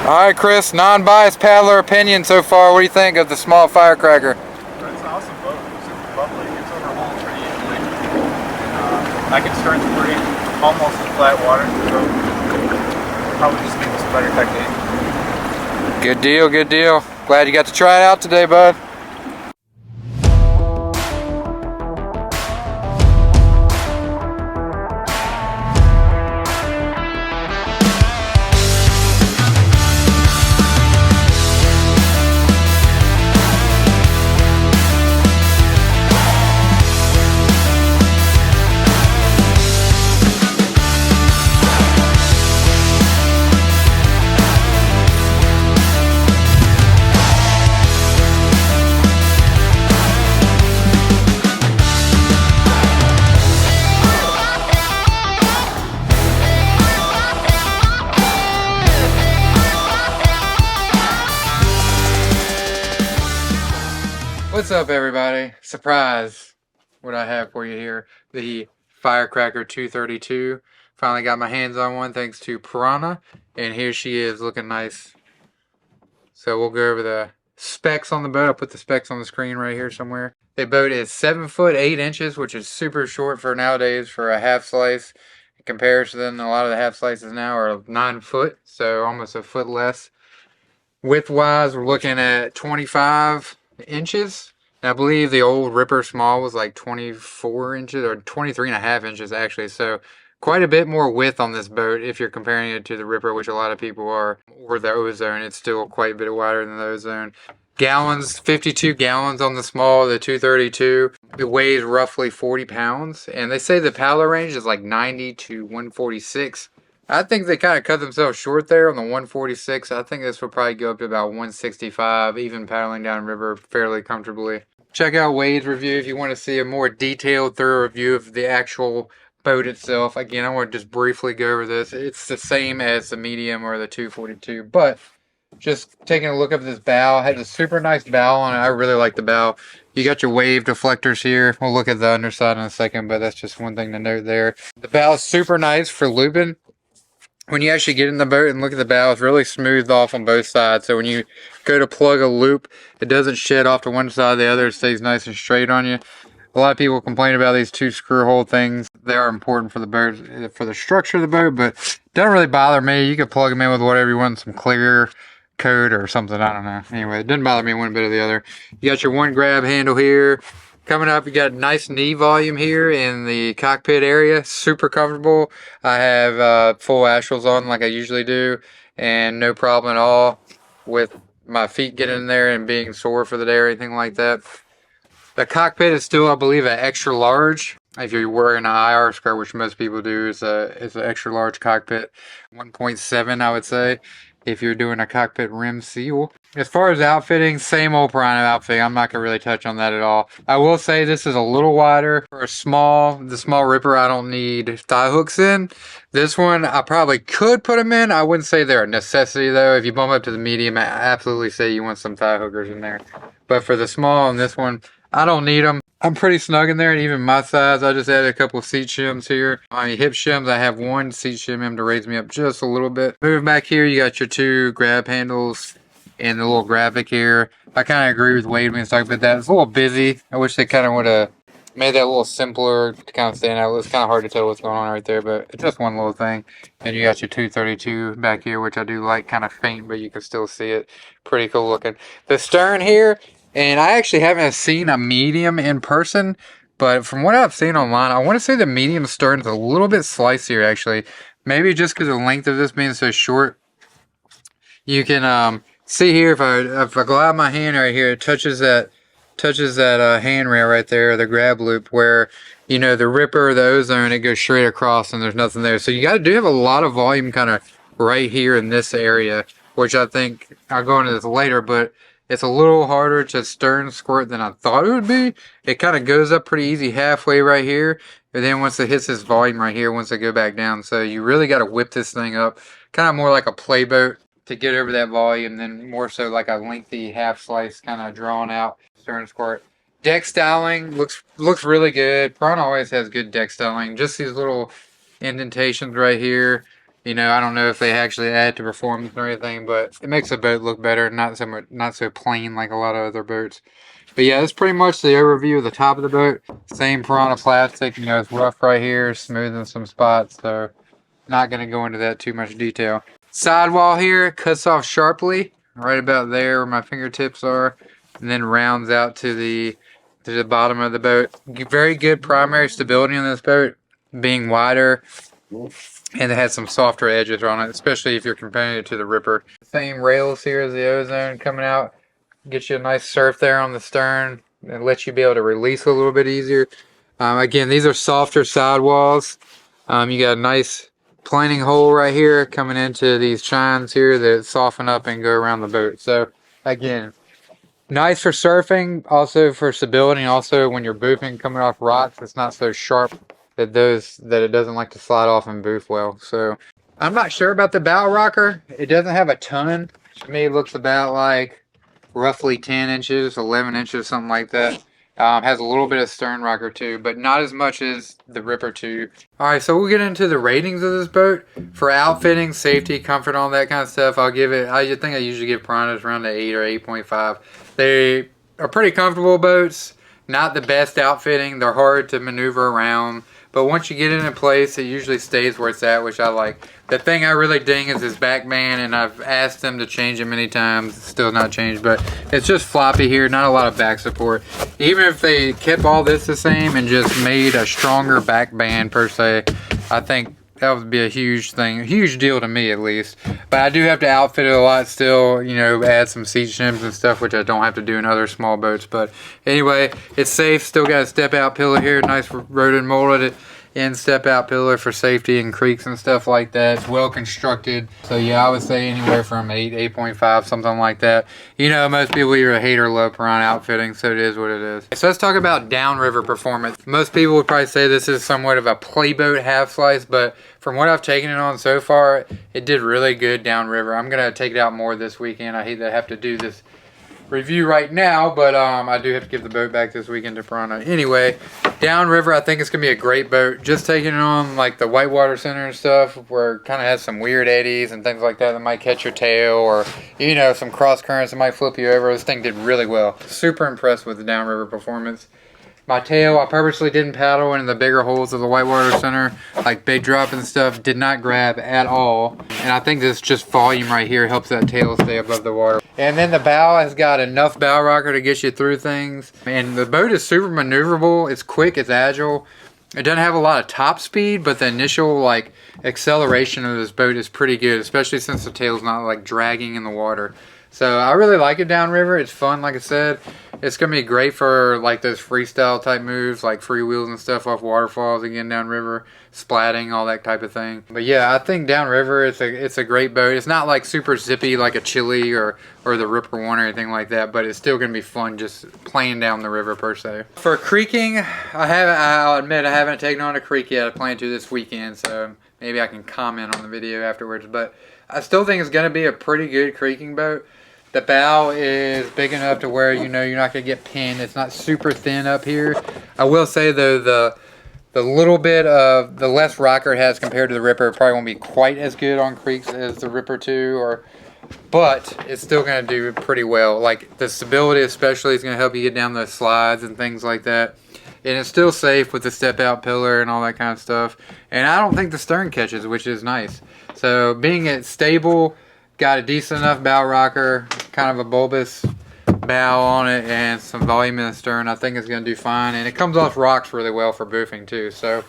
Alright, Chris, non-biased paddler opinion so far. What do you think of the small firecracker? It's an awesome boat. It's super bubbly. It gets over holes pretty easily. I can stern pretty almost in flat water, so probably just give this a better technique. Good deal, good deal. Glad you got to try it out today, bud. What's up, everybody? Surprise! What I have for you here, the Firecracker 232. Finally got my hands on one thanks to Piranha, and here she is looking nice. So we'll go over the specs on the boat. I'll put the specs on the screen right here somewhere. The boat is 7 foot 8 inches, which is super short for nowadays for a half slice. In comparison, a lot of the half slices now are 9 foot, so almost a foot less. Width-wise, we're looking at 25 inches. And I believe the old Ripper Small was like 24 inches or 23.5 inches actually. So quite a bit more width on this boat if you're comparing it to the Ripper, which a lot of people are, or the Ozone. It's still quite a bit wider than the Ozone. Gallons, 52 gallons on the small, the 232. It weighs roughly 40 pounds. And they say the paddler range is like 90 to 146. I think they kind of cut themselves short there on the 146. I think this will probably go up to about 165, even paddling down river fairly comfortably. Check out Wade's review if you want to see a more detailed, thorough review of the actual boat itself. Again, I want to just briefly go over this. It's the same as the medium or the 242, but just taking a look at this bow. It has a super nice bow on it. I really like the bow. You got your wave deflectors here. We'll look at the underside in a second, but that's just one thing to note there. The bow is super nice for looping. When you actually get in the boat and look at the bow, it's really smoothed off on both sides. So when you go to plug a loop, it doesn't shed off to one side or the other. It stays nice and straight on you. A lot of people complain about these 2 screw hole things. They are important for the boat, for the structure of the boat, but it doesn't really bother me. You can plug them in with whatever you want, some clear coat or something. I don't know. Anyway, it doesn't bother me one bit or the other. You got your one grab handle here. Coming up, you got nice knee volume here in the cockpit area. Super comfortable. I have full astrals on like I usually do, and no problem at all with my feet getting in there and being sore for the day or anything like that. The cockpit is still, I believe, an extra large. If you're wearing an IR skirt, which most people do, is an extra large cockpit. 1.7, I would say, if you're doing a cockpit rim seal. As far as outfitting, same old Piranha outfitting. I'm not going to really touch on that at all. I will say this is a little wider. For the small Ripper, I don't need thigh hooks in. This one, I probably could put them in. I wouldn't say they're a necessity, though. If you bump up to the medium, I absolutely say you want some thigh hookers in there. But for the small and this one, I don't need them. I'm pretty snug in there, and even my size, I just added a couple of seat shims here. On your hip shims, I have one seat shim in to raise me up just a little bit. Moving back here, you got your 2 grab handles and the little graphic here. I kind of agree with Wade when he's talking about that. It's a little busy. I wish they kind of would have made that a little simpler to kind of stand out. It's kind of hard to tell what's going on right there, but it's just one little thing. And you got your 232 back here, which I do like, kind of faint, but you can still see it. Pretty cool looking. The stern here, and I actually haven't seen a medium in person, but from what I've seen online, I want to say the medium stern is a little bit slicier, actually. Maybe just because of the length of this being so short. You can see here, if I glide my hand right here, it touches that handrail right there, the grab loop, where, you know, the Ripper, the Ozone, it goes straight across and there's nothing there. So you do have a lot of volume kind of right here in this area, which I think, I'll go into this later, but it's a little harder to stern squirt than I thought it would be. It kind of goes up pretty easy halfway right here, but then once it hits this volume right here, once it go back down, so you really got to whip this thing up, kind of more like a playboat to get over that volume, then more so like a lengthy half slice kind of drawn out stern squirt. Deck styling looks really good. Piranha always has good deck styling. Just these little indentations right here You know, I don't know if they actually add to performance or anything, but it makes the boat look better, not so plain like a lot of other boats. But yeah, that's pretty much the overview of the top of the boat. Same Piranha plastic, you know, it's rough right here, smooth in some spots, so not going to go into that too much detail. Sidewall here cuts off sharply, right about there where my fingertips are, and then rounds out to the bottom of the boat. Very good primary stability on this boat, being wider, and it has some softer edges on it, especially if you're comparing it to the Ripper. Same rails here as the Ozone coming out. Get you a nice surf there on the stern and let you be able to release a little bit easier. Again, these are softer sidewalls. You got a nice planing hole right here coming into these chines here that soften up and go around the boat. So again, nice for surfing, also for stability, and also when you're boofing coming off rocks, it's not so sharp that it doesn't like to slide off and boof well. So I'm not sure about the bow rocker. It doesn't have a ton. To me, it looks about like roughly 10 inches, 11 inches, something like that. Has a little bit of stern rocker too, but not as much as the Ripper 2. Alright, so we'll get into the ratings of this boat. For outfitting, safety, comfort, all that kind of stuff, I'll give it, I think I usually give Piranhas around an 8 or 8.5. They are pretty comfortable boats. Not the best outfitting. They're hard to maneuver around. But once you get it in place, it usually stays where it's at, which I like. The thing I really ding is this back band, and I've asked them to change it many times. It's still not changed, but it's just floppy here, not a lot of back support. Even if they kept all this the same and just made a stronger back band per se, I think that would be a huge thing, a huge deal to me at least. But I do have to outfit it a lot still, you know, add some seat shims and stuff, which I don't have to do in other small boats. But anyway, it's safe. Still got a step out pillar here, nice rotor molded in step out pillar for safety and creeks and stuff like that. It's well constructed. So yeah, I would say anywhere from 8, 8.5, something like that. You know, most people either hate or love Piranha outfitting, so it is what it is. So let's talk about downriver performance. Most people would probably say this is somewhat of a playboat half slice, but from what I've taken it on so far, it did really good downriver. I'm gonna take it out more this weekend. I hate that I have to do this review right now, but I do have to give the boat back this weekend to Piranha. Anyway, downriver, I think it's gonna be a great boat. Just taking it on like the whitewater center and stuff, where it kind of has some weird eddies and things like that that might catch your tail, or you know, some cross currents that might flip you over. This thing did really well. Super impressed with the downriver performance. My tail, I purposely didn't paddle in the bigger holes of the whitewater center, like big drop and stuff, did not grab at all. And I think this just volume right here helps that tail stay above the water. And then the bow has got enough bow rocker to get you through things. And the boat is super maneuverable, it's quick, it's agile. It doesn't have a lot of top speed, but the initial like acceleration of this boat is pretty good, especially since the tail's not like dragging in the water. So I really like it downriver. It's fun, like I said. It's going to be great for like those freestyle type moves, like free wheels and stuff off waterfalls, again downriver, splatting, all that type of thing. But yeah, I think downriver it's a great boat. It's not like super zippy like a Chili or the Ripper 1 or anything like that, but it's still going to be fun just playing down the river per se. For creeking, I'll admit I haven't taken on a creek yet. I plan to this weekend, so maybe I can comment on the video afterwards. But I still think it's going to be a pretty good creeking boat. The bow is big enough to where you know you're not going to get pinned. It's not super thin up here. I will say though, the little bit of the less rocker it has compared to the Ripper probably won't be quite as good on creeks as the Ripper 2, but it's still going to do pretty well. Like the stability especially is going to help you get down those slides and things like that. And it's still safe with the step out pillar and all that kind of stuff. And I don't think the stern catches, which is nice. So being it stable, got a decent enough bow rocker, kind of a bulbous bow on it, and some volume in the stern, I think it's going to do fine. And it comes off rocks really well for boofing too. So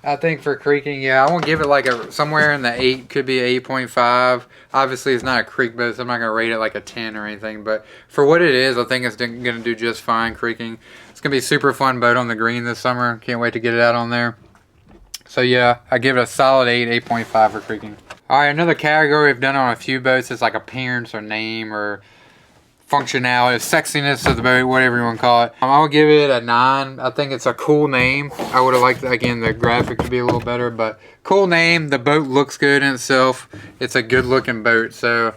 I think for creeking, yeah, I won't give it like somewhere in the 8, could be 8.5. Obviously it's not a creek boat, so I'm not going to rate it like a 10 or anything. But for what it is, I think it's going to do just fine creeking. It's going to be a super fun boat on the green this summer. Can't wait to get it out on there. So yeah, I give it a solid 8, 8.5 for creeking. Alright, another category we've done on a few boats is like appearance or name or functionality, sexiness of the boat, whatever you want to call it. I'll give it a 9. I think it's a cool name. I would have liked, again, the graphic to be a little better, but cool name. The boat looks good in itself. It's a good looking boat, so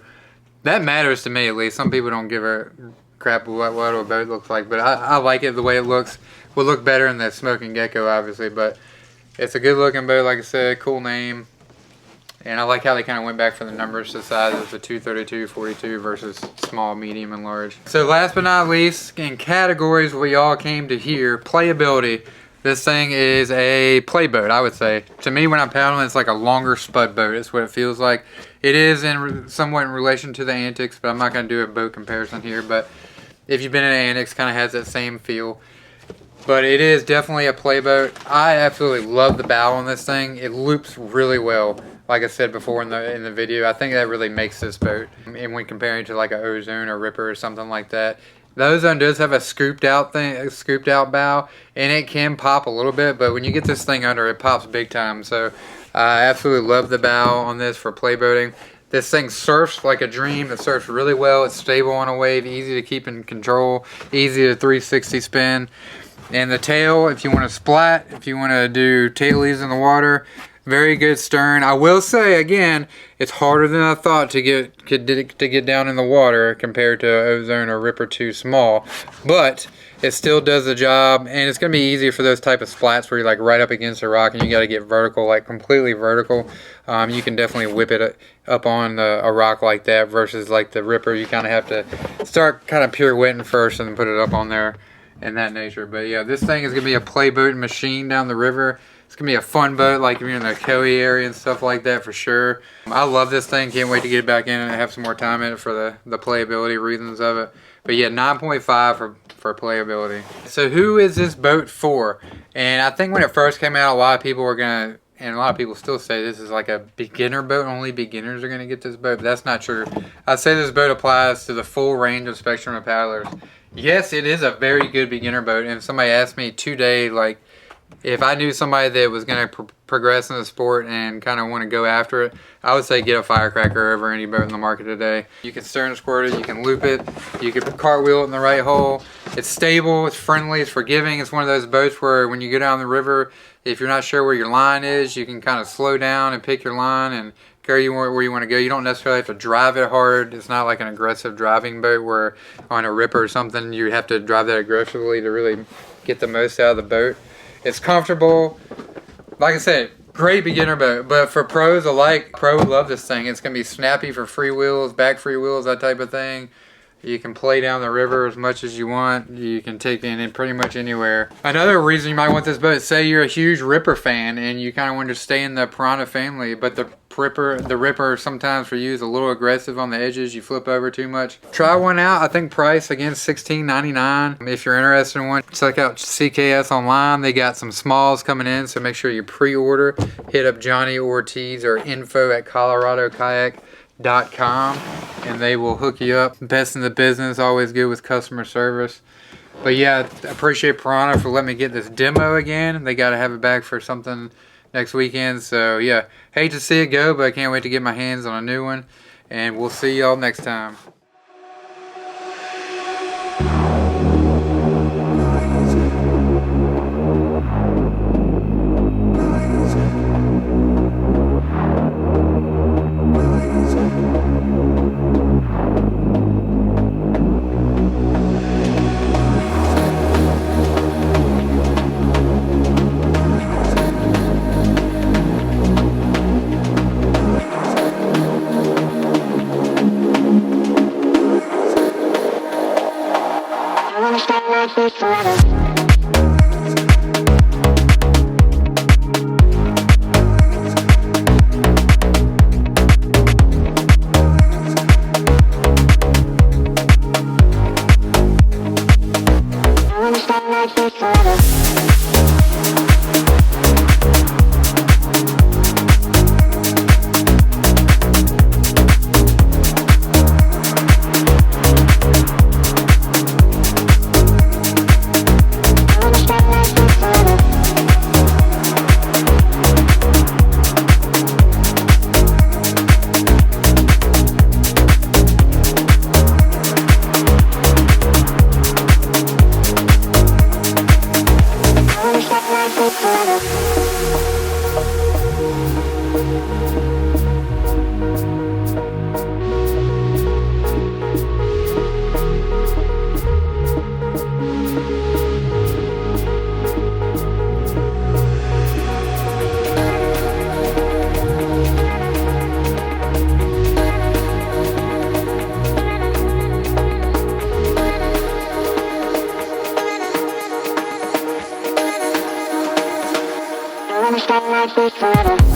that matters to me at least. Some people don't give a crap what a boat looks like, but I like it the way it looks. Will look better in the Smoking Gecko, obviously, but it's a good looking boat, like I said, cool name. And I like how they kind of went back for the numbers, the sizes, the 232, 42 versus small, medium, and large. So last but not least, in categories we all came to here, playability. This thing is a play boat, I would say. To me, when I'm paddling, it's like a longer spud boat. It's what it feels like. It is somewhat in relation to the Antics, but I'm not going to do a boat comparison here. But if you've been in an Antics, kind of has that same feel. But it is definitely a play boat. I absolutely love the bow on this thing. It loops really well. Like I said before in the video, I think that really makes this boat. And when comparing to like an Ozone or Ripper or something like that, the Ozone does have a scooped out bow, and it can pop a little bit. But when you get this thing under, it pops big time. So I absolutely love the bow on this for play boating. This thing surfs like a dream. It surfs really well. It's stable on a wave, easy to keep in control, easy to 360 spin. And the tail, if you want to splat, if you want to do tailies in the water, very good stern. I will say again, it's harder than I thought to get down in the water compared to Ozone or Ripper 2 small, but it still does the job, and it's gonna be easier for those type of splats where you're like right up against a rock and you got to get vertical, like completely vertical. You can definitely whip it up on a rock like that versus like the Ripper. You kind of have to start kind of pirouetting first and then put it up on there in that nature. But yeah, this thing is gonna be a play boat machine down the river. It's gonna be a fun boat, like if you're in the Koei area and stuff like that, for sure. I love this thing. Can't wait to get it back in and have some more time in it for the playability reasons of it. But yeah, 9.5 for playability. So who is this boat for? And I think when it first came out, a lot of people were gonna, and a lot of people still say this is like a beginner boat. Only beginners are gonna get this boat, but that's not true. I'd say this boat applies to the full range of spectrum of paddlers. Yes, it is a very good beginner boat. And if somebody asked me today, like, if I knew somebody that was going to progress in the sport and kind of want to go after it, I would say get a Firecracker over any boat in the market today. You can stern squirt it, you can loop it, you can cartwheel it in the right hole. It's stable, it's friendly, it's forgiving. It's one of those boats where when you go down the river, if you're not sure where your line is, you can kind of slow down and pick your line and go where you want to go. You don't necessarily have to drive it hard. It's not like an aggressive driving boat where on a Ripper or something you have to drive that aggressively to really get the most out of the boat. It's comfortable. Like I said, great beginner boat. But for pros alike, pro would love this thing. It's going to be snappy for free wheels, back free wheels, that type of thing. You can play down the river as much as you want. You can take it in pretty much anywhere. Another reason you might want this boat, say you're a huge Ripper fan and you kind of want to stay in the Piranha family, but the Ripper sometimes for you is a little aggressive on the edges. You flip over too much. Try one out. I think price again $16.99. If you're interested in one, check out CKS online. They got some smalls coming in, so make sure you pre-order. Hit up Johnny Ortiz or info@coloradokayak.com and they will hook you up. Best in the business, always good with customer service. But yeah, I appreciate Piranha for letting me get this demo again. They got to have it back for something next weekend. So yeah, hate to see it go, but I can't wait to get my hands on a new one. And we'll see y'all next time. like this forever.